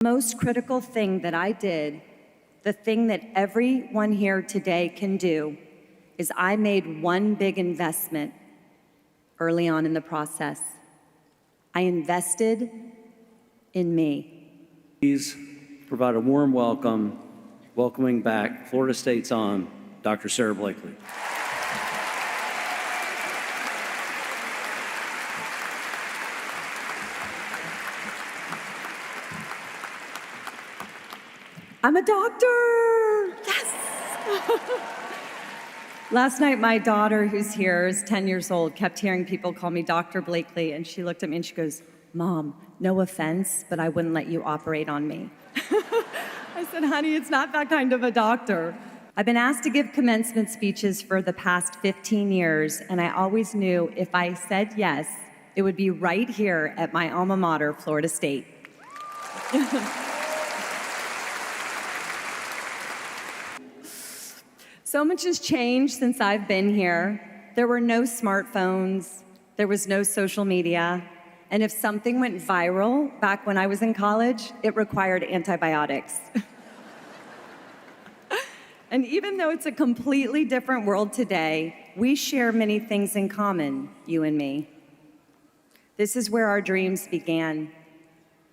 Most critical thing that I did, the thing that everyone here today can do, is I made one big investment early on in the process. I invested in me. Please provide a warm welcome, welcoming back Florida State's own Dr. Sara Blakely. I'm a doctor! Yes! Last night, my daughter, who's here, is 10 years old, kept hearing people call me Dr. Blakely, and she looked at me and she goes, "Mom, no offense, but I wouldn't let you operate on me." I said, "Honey, it's not that kind of a doctor." I've been asked to give commencement speeches for the past 15 years, and I always knew if I said yes, it would be right here at my alma mater, Florida State. So much has changed since I've been here. There were no smartphones, there was no social media, and if something went viral back when I was in college, it required antibiotics. And even though it's a completely different world today, we share many things in common, you and me. This is where our dreams began.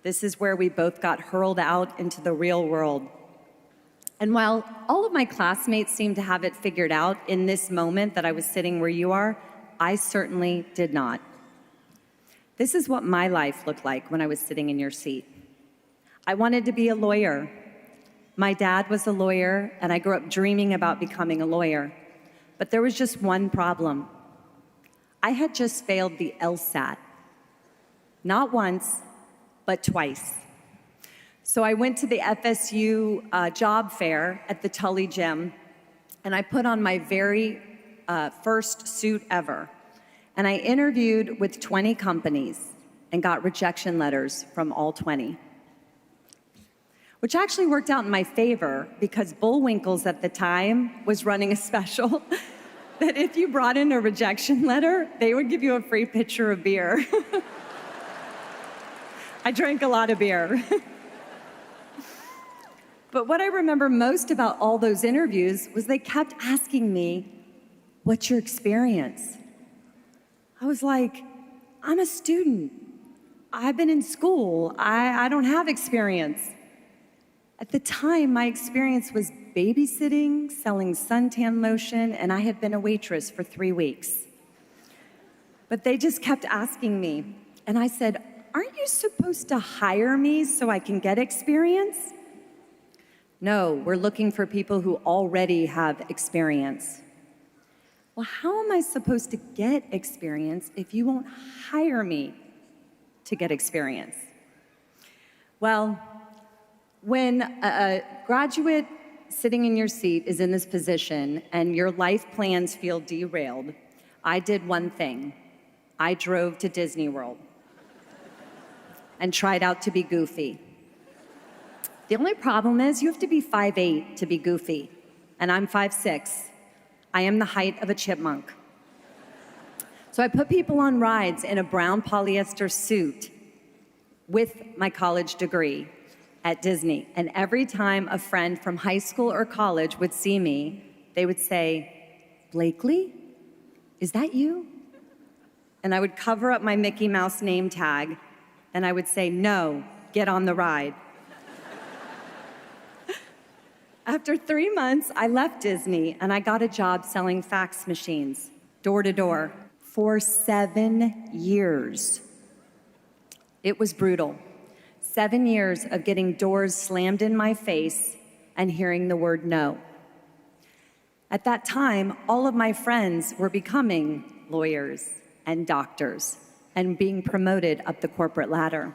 This is where we both got hurled out into the real world. And while all of my classmates seemed to have it figured out in this moment that I was sitting where you are, I certainly did not. This is what my life looked like when I was sitting in your seat. I wanted to be a lawyer. My dad was a lawyer, and I grew up dreaming about becoming a lawyer. But there was just one problem. I had just failed the LSAT. Not once, but twice. So I went to the FSU job fair at the Tully Gym, and I put on my very first suit ever. And I interviewed with 20 companies and got rejection letters from all 20. Which actually worked out in my favor because Bullwinkle's at the time was running a special that if you brought in a rejection letter, they would give you a free pitcher of beer. I drank a lot of beer. But what I remember most about all those interviews was they kept asking me, "What's your experience?" I was like, "I'm a student. I've been in school. I don't have experience." At the time, my experience was babysitting, selling suntan lotion, and I had been a waitress for 3 weeks. But they just kept asking me, and I said, "Aren't you supposed to hire me so I can get experience?" "No, we're looking for people who already have experience." Well, how am I supposed to get experience if you won't hire me to get experience? Well, when a graduate sitting in your seat is in this position and your life plans feel derailed, I did one thing. I drove to Disney World and tried out to be goofy. The only problem is you have to be 5'8" to be goofy, and I'm 5'6". I am the height of a chipmunk. So I put people on rides in a brown polyester suit with my college degree at Disney. And every time a friend from high school or college would see me, they would say, "Blakely, is that you?" And I would cover up my Mickey Mouse name tag, and I would say, "No, get on the ride." After 3 months, I left Disney and I got a job selling fax machines, door to door, for 7 years. It was brutal. 7 years of getting doors slammed in my face and hearing the word no. At that time, all of my friends were becoming lawyers and doctors and being promoted up the corporate ladder.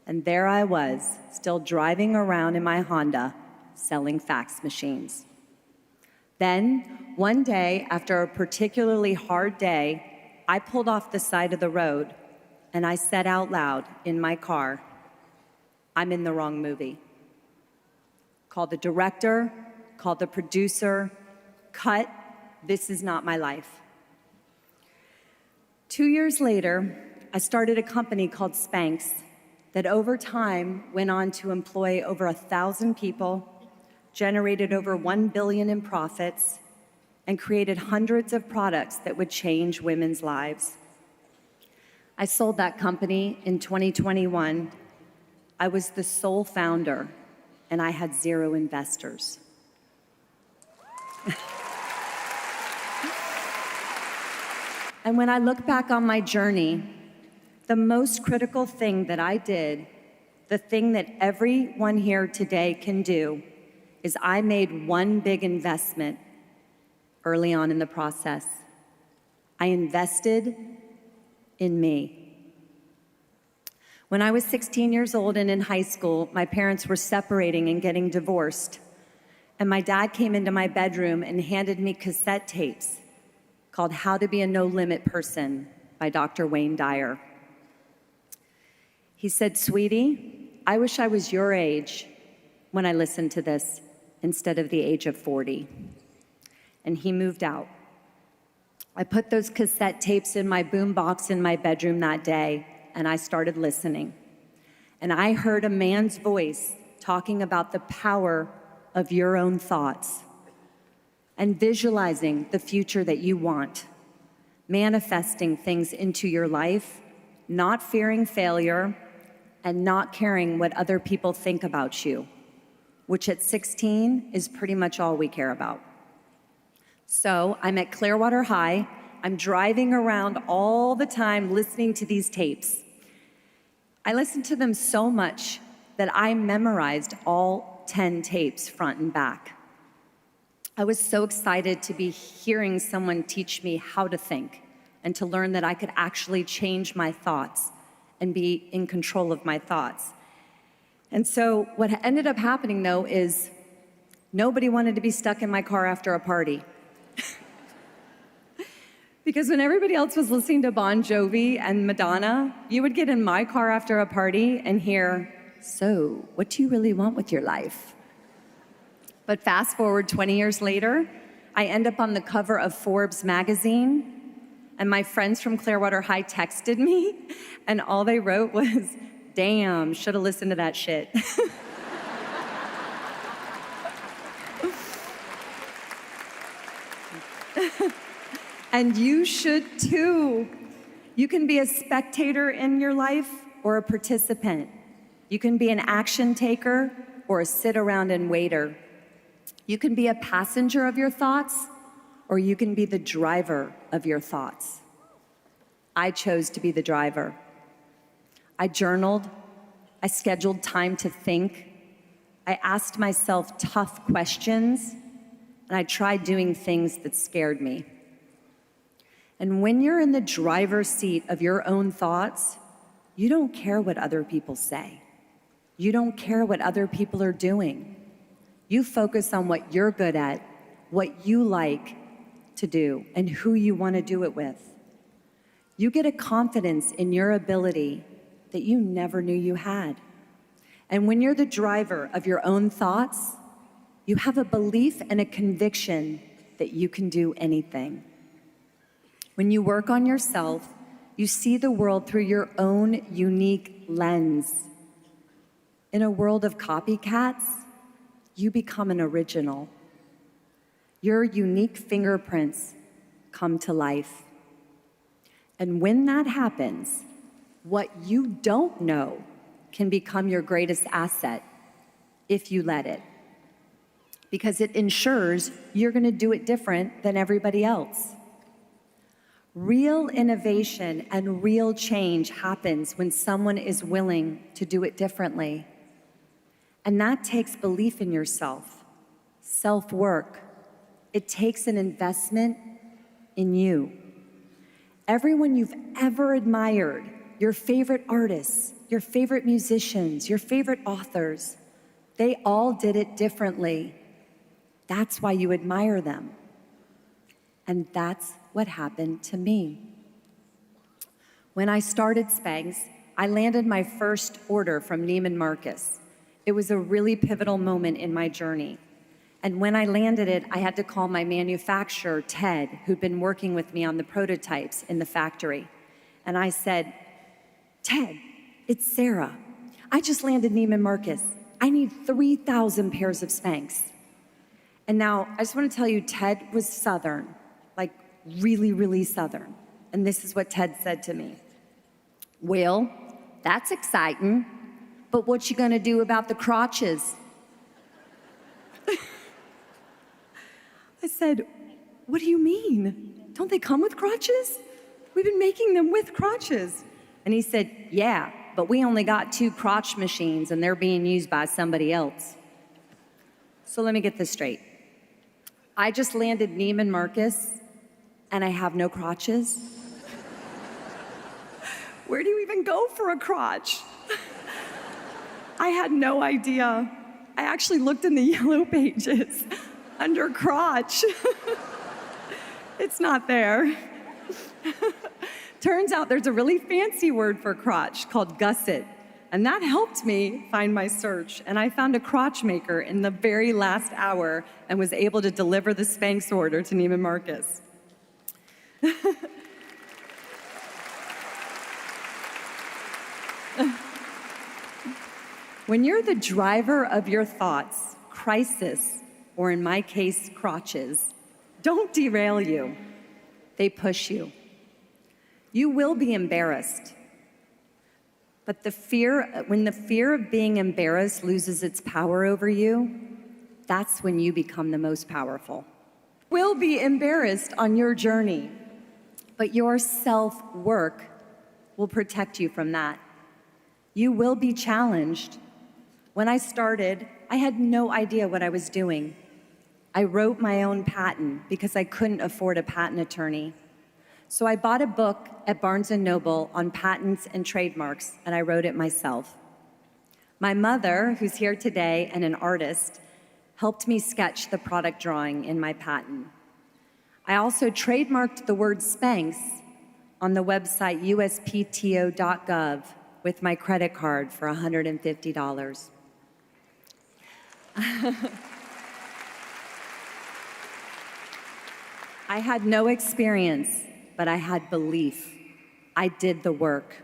And there I was, still driving around in my Honda, selling fax machines. Then, one day, after a particularly hard day, I pulled off the side of the road and I said out loud in my car, "I'm in the wrong movie." Call the director, call the producer, cut, this is not my life. 2 years later, I started a company called Spanx, that over time went on to employ over 1,000 people, generated over $1 billion in profits, and created hundreds of products that would change women's lives. I sold that company in 2021. I was the sole founder, and I had 0 investors. And when I look back on my journey, the most critical thing that I did, the thing that everyone here today can do, is I made one big investment early on in the process. I invested in me. When I was 16 years old and in high school, my parents were separating and getting divorced. And my dad came into my bedroom and handed me cassette tapes called How to Be a No Limit Person by Dr. Wayne Dyer. He said, "Sweetie, I wish I was your age when I listened to this instead of the age of 40. And he moved out. I put those cassette tapes in my boombox in my bedroom that day, and I started listening. And I heard a man's voice talking about the power of your own thoughts and visualizing the future that you want, manifesting things into your life, not fearing failure, and not caring what other people think about you, which at 16 is pretty much all we care about." So I'm at Clearwater High. I'm driving around all the time listening to these tapes. I listened to them so much that I memorized all 10 tapes front and back. I was so excited to be hearing someone teach me how to think and to learn that I could actually change my thoughts and be in control of my thoughts. And so what ended up happening, though, is nobody wanted to be stuck in my car after a party. Because when everybody else was listening to Bon Jovi and Madonna, you would get in my car after a party and hear, "So, what do you really want with your life?" But fast forward 20 years later, I end up on the cover of Forbes magazine, and my friends from Clearwater High texted me, and all they wrote was, "Damn, should have listened to that shit." And you should too. You can be a spectator in your life or a participant. You can be an action taker or a sit around and waiter. You can be a passenger of your thoughts, or you can be the driver of your thoughts. I chose to be the driver. I journaled. I scheduled time to think. I asked myself tough questions, and I tried doing things that scared me. And when you're in the driver's seat of your own thoughts, you don't care what other people say. You don't care what other people are doing. You focus on what you're good at, what you like to do, and who you want to do it with. You get a confidence in your ability that you never knew you had. And when you're the driver of your own thoughts, you have a belief and a conviction that you can do anything. When you work on yourself, you see the world through your own unique lens. In a world of copycats, you become an original. Your unique fingerprints come to life. And when that happens, what you don't know can become your greatest asset if you let it. Because it ensures you're going to do it different than everybody else. Real innovation and real change happens when someone is willing to do it differently. And that takes belief in yourself, self-work. It takes an investment in you. Everyone you've ever admired, your favorite artists, your favorite musicians, your favorite authors, they all did it differently. That's why you admire them. And that's what happened to me. When I started Spanx, I landed my first order from Neiman Marcus. It was a really pivotal moment in my journey. And when I landed it, I had to call my manufacturer, Ted, who'd been working with me on the prototypes in the factory. And I said, "Ted, it's Sara. I just landed Neiman Marcus. I need 3,000 pairs of Spanx. And now, I just want to tell you, Ted was Southern, like really, really Southern. And this is what Ted said to me. Well, that's exciting, but what you gonna do about the crotches? I said, what do you mean? Don't they come with crotches? We've been making them with crotches. And he said, yeah, but we only got 2 crotch machines and they're being used by somebody else. So let me get this straight. I just landed Neiman Marcus and I have no crotches? Where do you even go for a crotch? I had no idea. I actually looked in the yellow pages under crotch. It's not there. Turns out there's a really fancy word for crotch called gusset, and that helped me find my search. And I found a crotch maker in the very last hour and was able to deliver the Spanx order to Neiman Marcus. When you're the driver of your thoughts, crisis, or in my case, crotches, don't derail you. They push you. You will be embarrassed. But when the fear of being embarrassed loses its power over you, that's when you become the most powerful. Will be embarrassed on your journey, but your self-work will protect you from that. You will be challenged. When I started, I had no idea what I was doing. I wrote my own patent because I couldn't afford a patent attorney. So I bought a book at Barnes & Noble on patents and trademarks, and I wrote it myself. My mother, who's here today and an artist, helped me sketch the product drawing in my patent. I also trademarked the word Spanx on the website uspto.gov with my credit card for $150. I had no experience, but I had belief. I did the work.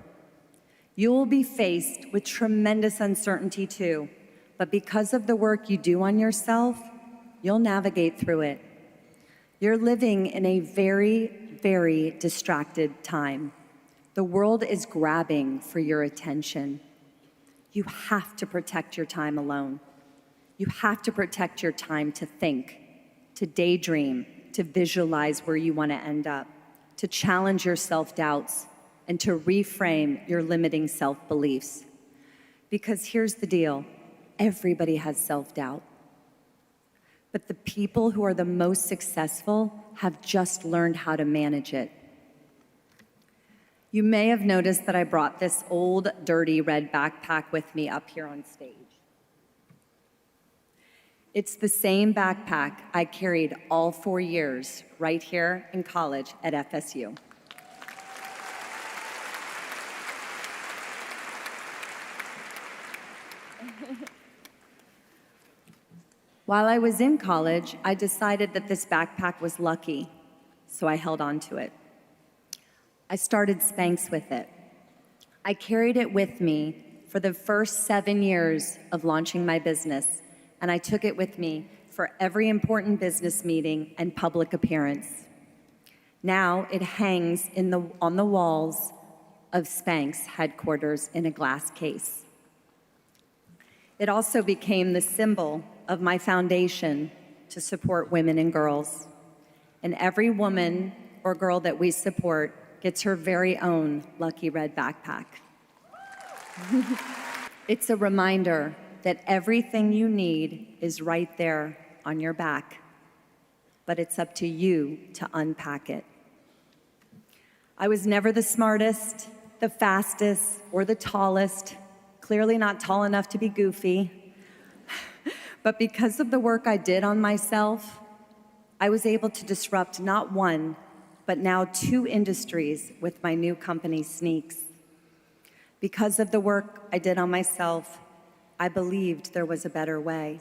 You will be faced with tremendous uncertainty too, but because of the work you do on yourself, you'll navigate through it. You're living in a very, very distracted time. The world is grabbing for your attention. You have to protect your time alone. You have to protect your time to think, to daydream, to visualize where you want to end up, to challenge your self-doubts, and to reframe your limiting self-beliefs. Because here's the deal, everybody has self-doubt. But the people who are the most successful have just learned how to manage it. You may have noticed that I brought this old, dirty red backpack with me up here on stage. It's the same backpack I carried all 4 years right here in college at FSU. While I was in college, I decided that this backpack was lucky, so I held on to it. I started Spanx with it. I carried it with me for the first 7 years of launching my business, and I took it with me for every important business meeting and public appearance. Now it hangs on the walls of Spanx headquarters in a glass case. It also became the symbol of my foundation to support women and girls. And every woman or girl that we support gets her very own lucky red backpack. It's a reminder that everything you need is right there on your back, but it's up to you to unpack it. I was never the smartest, the fastest, or the tallest, clearly not tall enough to be goofy. But because of the work I did on myself, I was able to disrupt not one, but now 2 industries with my new company, Sneaks. Because of the work I did on myself, I believed there was a better way.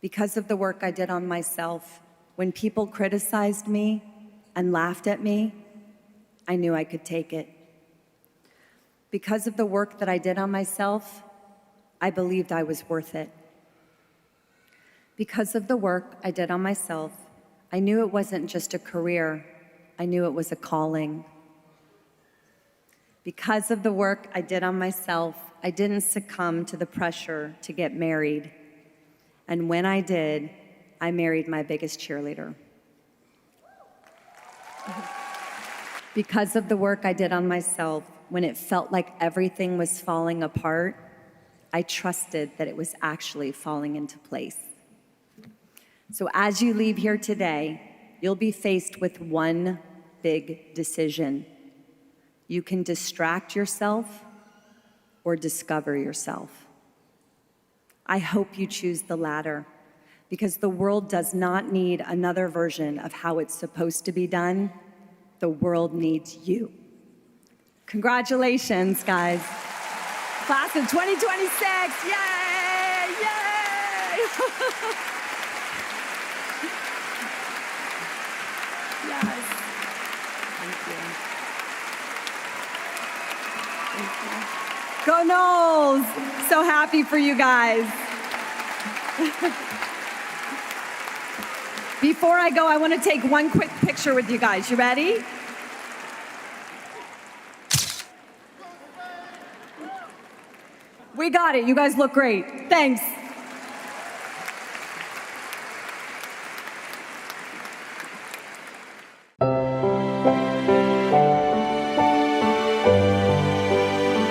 Because of the work I did on myself, when people criticized me and laughed at me, I knew I could take it. Because of the work that I did on myself, I believed I was worth it. Because of the work I did on myself, I knew it wasn't just a career, I knew it was a calling. Because of the work I did on myself, I didn't succumb to the pressure to get married. And when I did, I married my biggest cheerleader. Because of the work I did on myself, when it felt like everything was falling apart, I trusted that it was actually falling into place. So as you leave here today, you'll be faced with one big decision. You can distract yourself or discover yourself. I hope you choose the latter, because the world does not need another version of how it's supposed to be done. The world needs you. Congratulations, guys. Class of 2026, yay, yay! Yes, thank you. Go Knowles! So happy for you guys. Before I go, I want to take one quick picture with you guys. You ready? We got it. You guys look great. Thanks.